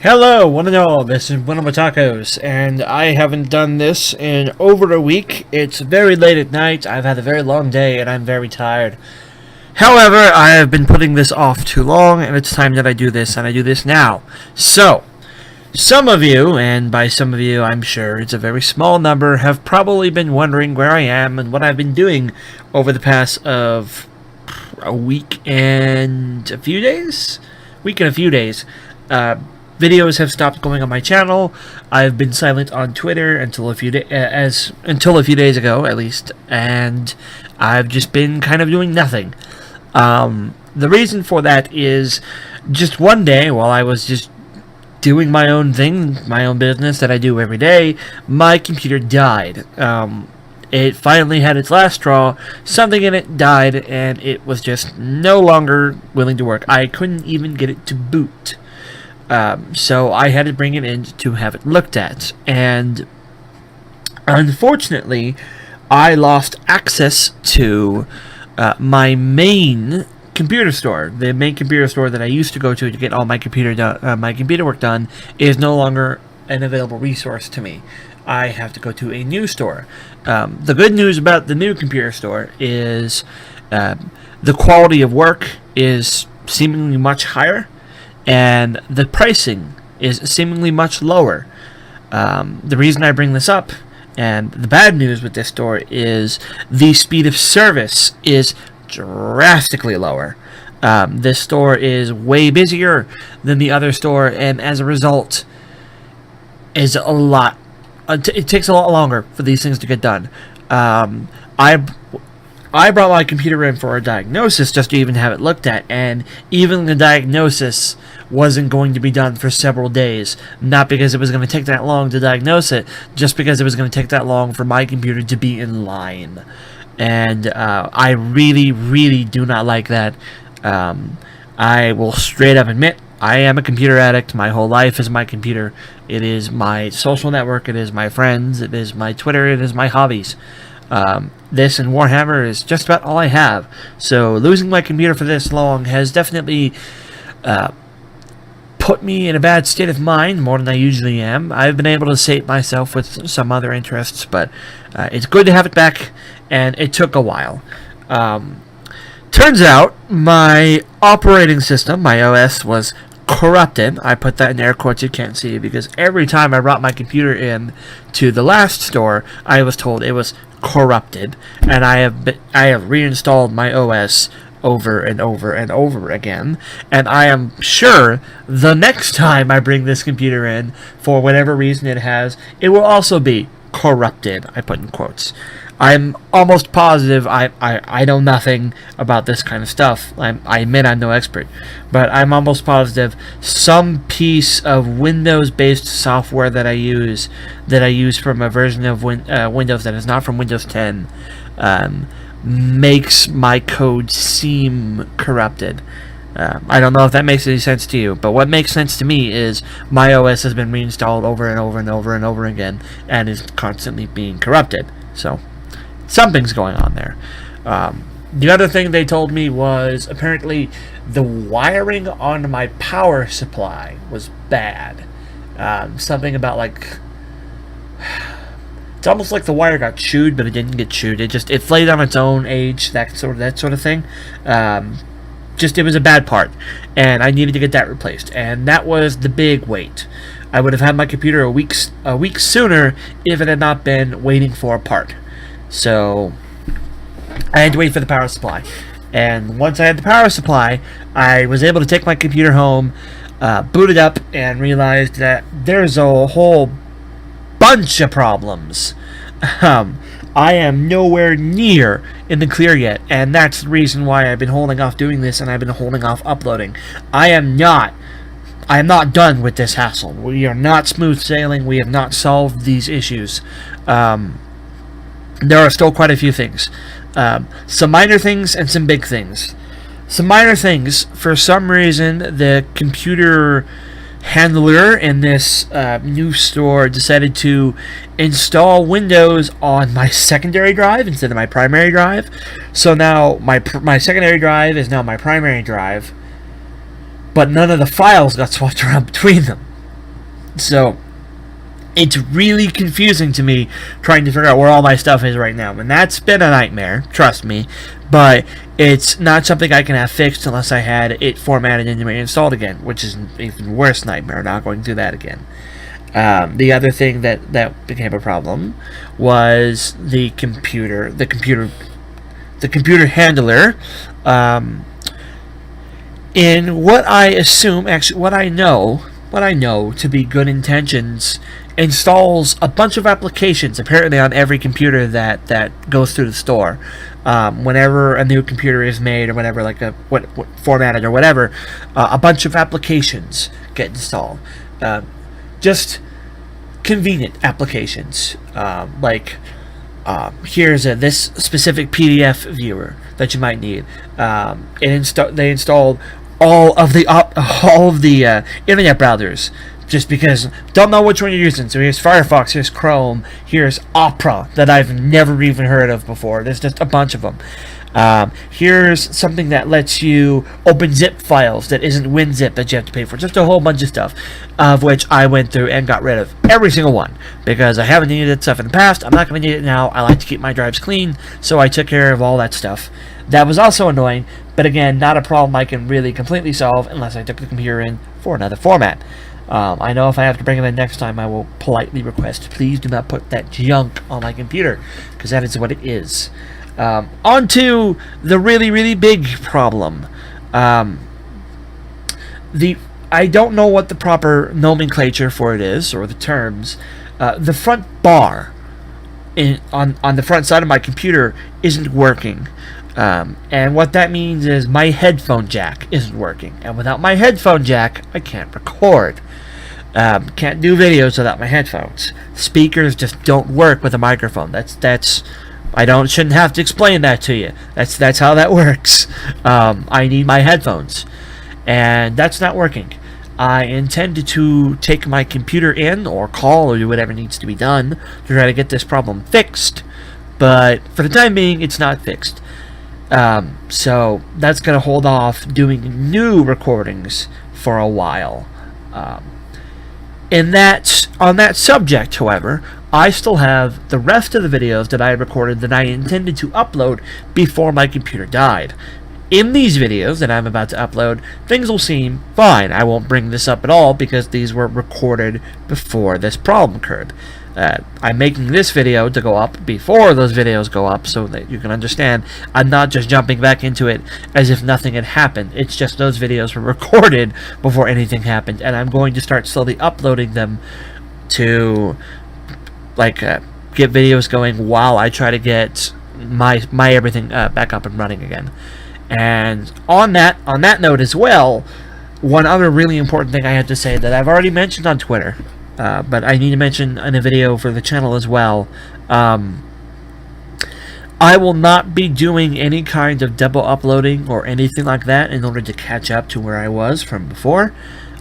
Hello, one and all, this is WellArmedWithTacos, and I haven't done this in over a week. It's very late at night, I've had a very long day, and I'm very tired. However, I have been putting this off too long, and it's time that I do this, and I do this now. So, some of you, and by some of you I'm sure it's a very small number, have probably been wondering where I am and what I've been doing over the past of a week and a few days? Videos have stopped going on my channel. I've been silent on Twitter until a few days ago, at least, and I've just been kind of doing nothing. The reason for that is just one day, while I was just doing my own thing, my own business that I do every day, my computer died. It finally had its last straw. Something in it died, and it was just no longer willing to work. I couldn't even get it to boot. So I had to bring it in to have it looked at, and unfortunately I lost access to my main computer store. The main computer store that I used to go to get all my computer work done is no longer an available resource to me. I have to go to a new store. The good news about the new computer store is the quality of work is seemingly much higher, and the pricing is seemingly much lower. The reason I bring this up, and the bad news with this store, is the speed of service is drastically lower. This store is way busier than the other store, and as a result, is a lot. It takes a lot longer for these things to get done. I brought my computer in for a diagnosis just to even have it looked at, and even the diagnosis wasn't going to be done for several days. Not because it was going to take that long to diagnose it, just because it was going to take that long for my computer to be in line. And I really, really do not like that. I will straight up admit, I am a computer addict. My whole life is my computer. It is my social network, it is my friends, it is my Twitter, it is my hobbies. This and Warhammer is just about all I have. So losing my computer for this long has definitely put me in a bad state of mind, more than I usually am. I've been able to sate myself with some other interests, but it's good to have it back, and it took a while. Turns out my operating system, my OS, was corrupted. I put that in air quotes, you can't see, because every time I brought my computer in to the last store, I was told it was corrupted, and I have reinstalled my OS over and over and over again, and I am sure the next time I bring this computer in, for whatever reason it will also be corrupted. I put in quotes. I'm almost positive. I know nothing about this kind of stuff. I admit I'm no expert, but I'm almost positive some piece of Windows-based software that I use from a version of Windows that is not from Windows 10 makes my code seem corrupted. I don't know if that makes any sense to you, but what makes sense to me is my OS has been reinstalled over and over and over and over again and is constantly being corrupted. So something's going on there. The other thing they told me was apparently the wiring on my power supply was bad. Something about like, it's almost like the wire got chewed, but it didn't get chewed. It flayed on its own age, that sort of thing. It was a bad part, and I needed to get that replaced, and that was the big wait. I would have had my computer a week sooner if it had not been waiting for a part. So I had to wait for the power supply, and once I had the power supply, I was able to take my computer home, boot it up, and realized that there's a whole bunch of problems. I am nowhere near in the clear yet, and that's the reason why I've been holding off doing this, and I've been holding off uploading. I am not done with this hassle. We are not smooth sailing. We have not solved these issues. There are still quite a few things. Some minor things and some big things. Some minor things, for some reason, the computer handler in this new store decided to install Windows on my secondary drive instead of my primary drive. So now my secondary drive is now my primary drive, but none of the files got swapped around between them. So it's really confusing to me trying to figure out where all my stuff is right now. And that's been a nightmare, trust me. But it's not something I can have fixed unless I had it formatted and reinstalled again, which is an even worse nightmare, not going through that again. The other thing that became a problem was the computer handler. In what I assume, actually, what I know to be good intentions, installs a bunch of applications apparently on every computer that goes through the store. Whenever a new computer is made, or whenever what formatted or whatever, a bunch of applications get installed. Just convenient applications, here's this specific PDF viewer that you might need. They installed all of the internet browsers, just because don't know which one you're using. So here's Firefox, here's Chrome, here's Opera that I've never even heard of before. There's just a bunch of them. Here's something that lets you open zip files that isn't WinZip that you have to pay for. Just a whole bunch of stuff, of which I went through and got rid of every single one, because I haven't needed that stuff in the past. I'm not going to need it now. I like to keep my drives clean, so I took care of all that stuff. That was also annoying, but again, not a problem I can really completely solve unless I took the computer in for another format. I know if I have to bring it in next time, I will politely request, please do not put that junk on my computer, because that is what it is. On to the really, really big problem. I don't know what the proper nomenclature for it is, or the terms. The front bar on the front side of my computer isn't working. And what that means is my headphone jack isn't working. And without my headphone jack, I can't record. Can't do videos without my headphones. Speakers just don't work with a microphone. Shouldn't have to explain that to you. That's how that works. I need my headphones, and that's not working. I intended to take my computer in, or call, or do whatever needs to be done to try to get this problem fixed, but for the time being, it's not fixed. So that's going to hold off doing new recordings for a while. On that subject, however, I still have the rest of the videos that I had recorded that I intended to upload before my computer died. In these videos that I'm about to upload, things will seem fine. I won't bring this up at all because these were recorded before this problem occurred. I'm making this video to go up before those videos go up so that you can understand I'm not just jumping back into it as if nothing had happened. It's just those videos were recorded before anything happened, and I'm going to start slowly uploading them to get videos going while I try to get my everything back up and running again. And on that note as well, one other really important thing I have to say that I've already mentioned on Twitter, but I need to mention in a video for the channel as well. I will not be doing any kind of double uploading or anything like that in order to catch up to where I was from before.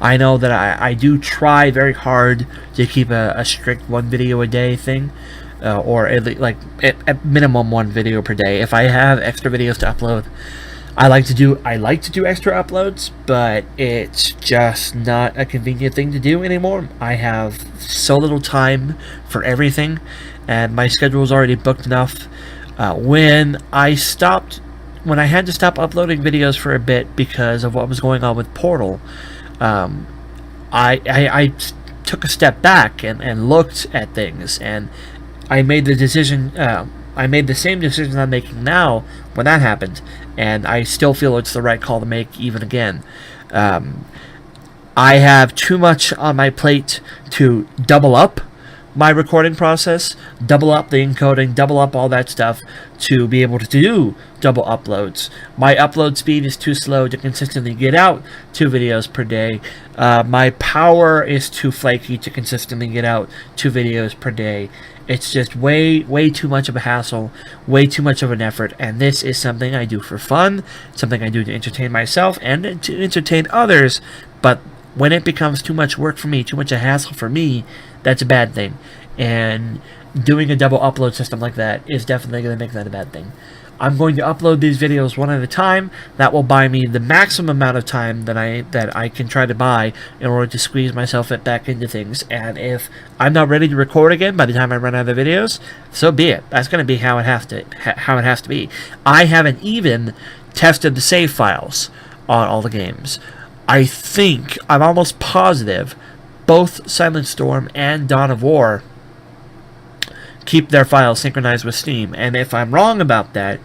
I know that I do try very hard to keep a strict one video a day thing, or at minimum one video per day. If I have extra videos to upload, I like to do extra uploads, but it's just not a convenient thing to do anymore. I have so little time for everything, and my schedule is already booked enough. When I had to stop uploading videos for a bit because of what was going on with Portal, I took a step back and looked at things, and I made the decision. I made the same decision I'm making now when that happened, and I still feel it's the right call to make even again. I have too much on my plate to double up my recording process, double up the encoding, double up all that stuff to be able to do double uploads. My upload speed is too slow to consistently get out 2 videos per day. My power is too flaky to consistently get out 2 videos per day. It's just way too much of a hassle, way too much of an effort, and this is something I do for fun, something I do to entertain myself and to entertain others, but when it becomes too much work for me, too much a hassle for me, that's a bad thing. And doing a double upload system like that is definitely going to make that a bad thing. I'm going to upload these videos one at a time. That will buy me the maximum amount of time that I can try to buy in order to squeeze myself back into things. And if I'm not ready to record again by the time I run out of videos, so be it. That's going to be how it has to be. I haven't even tested the save files on all the games. I'm almost positive both Silent Storm and Dawn of War keep their files synchronized with Steam, and if I'm wrong about that,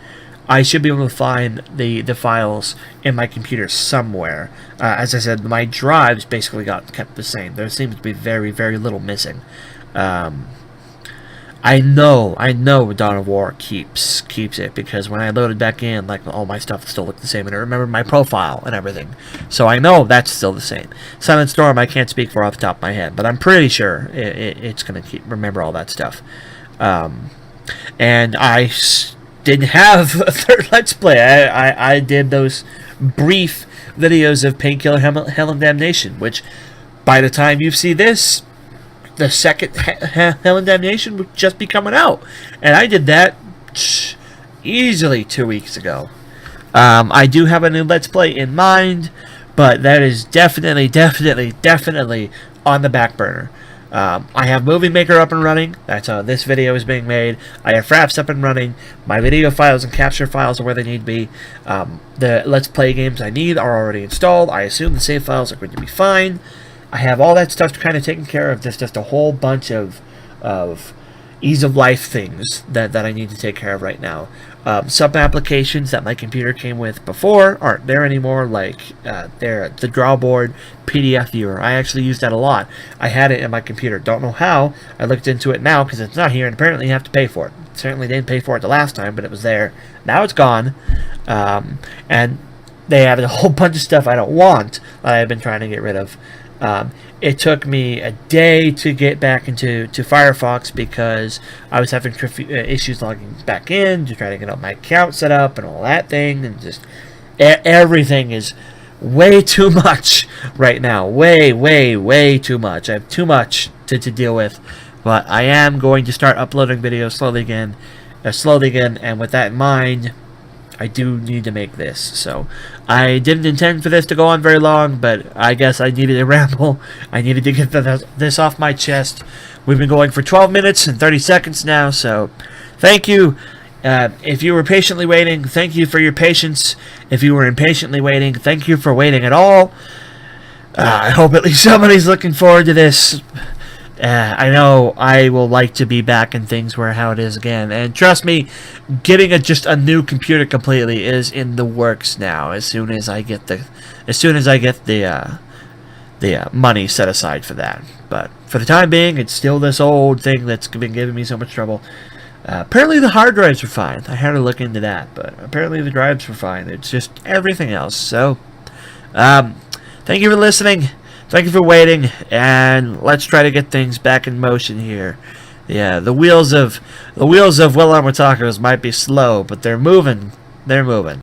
I should be able to find the files in my computer somewhere. As I said, my drives basically got kept the same. There seems to be very, very little missing. I know Dawn of War keeps it, because when I loaded back in, like, all my stuff still looked the same, and I remembered my profile and everything. So I know that's still the same. Silent Storm, I can't speak for off the top of my head, but I'm pretty sure it's going to remember all that stuff. And I didn't have a third Let's Play. I did those brief videos of Painkiller, Hell and Damnation, which by the time you see this, the second Hell and Damnation would just be coming out. And I did that easily 2 weeks ago. I do have a new Let's Play in mind, but that is definitely on the back burner. I have Movie Maker up and running. That's how this video is being made. I have Fraps up and running. My video files and capture files are where they need to be. The Let's Play games I need are already installed. I assume the save files are going to be fine. I have all that stuff kind of taken care of. There's just a whole bunch of ease of life things that I need to take care of right now. Some applications that my computer came with before aren't there anymore, like the drawboard PDF viewer. I actually used that a lot. I had it in my computer. Don't know how. I looked into it now because it's not here, and apparently you have to pay for it. Certainly didn't pay for it the last time, but it was there. Now it's gone. And they have a whole bunch of stuff I don't want that I've been trying to get rid of. It took me a day to get back into Firefox because I was having issues logging back in to try to get my account set up and all that thing, and just everything is way too much right now. Way too much. I have too much to deal with, but I am going to start uploading videos slowly again, and with that in mind, I do need to make this. So I didn't intend for this to go on very long, but I guess I needed to ramble. I needed to get this off my chest. We've been going for 12 minutes and 30 seconds now, so thank you. If you were patiently waiting, thank you for your patience. If you were impatiently waiting, thank you for waiting at all. I hope at least somebody's looking forward to this. I know I will like to be back in things where how it is again, and trust me, getting just a new computer completely is in the works now. As soon as I get the money set aside for that. But for the time being, it's still this old thing that's been giving me so much trouble. Apparently the hard drives are fine. I had to look into that, but apparently the drives were fine. It's just everything else. So, thank you for listening. Thank you for waiting, and let's try to get things back in motion here. Yeah, the wheels of WellArmedWithTacos might be slow, but they're moving. They're moving.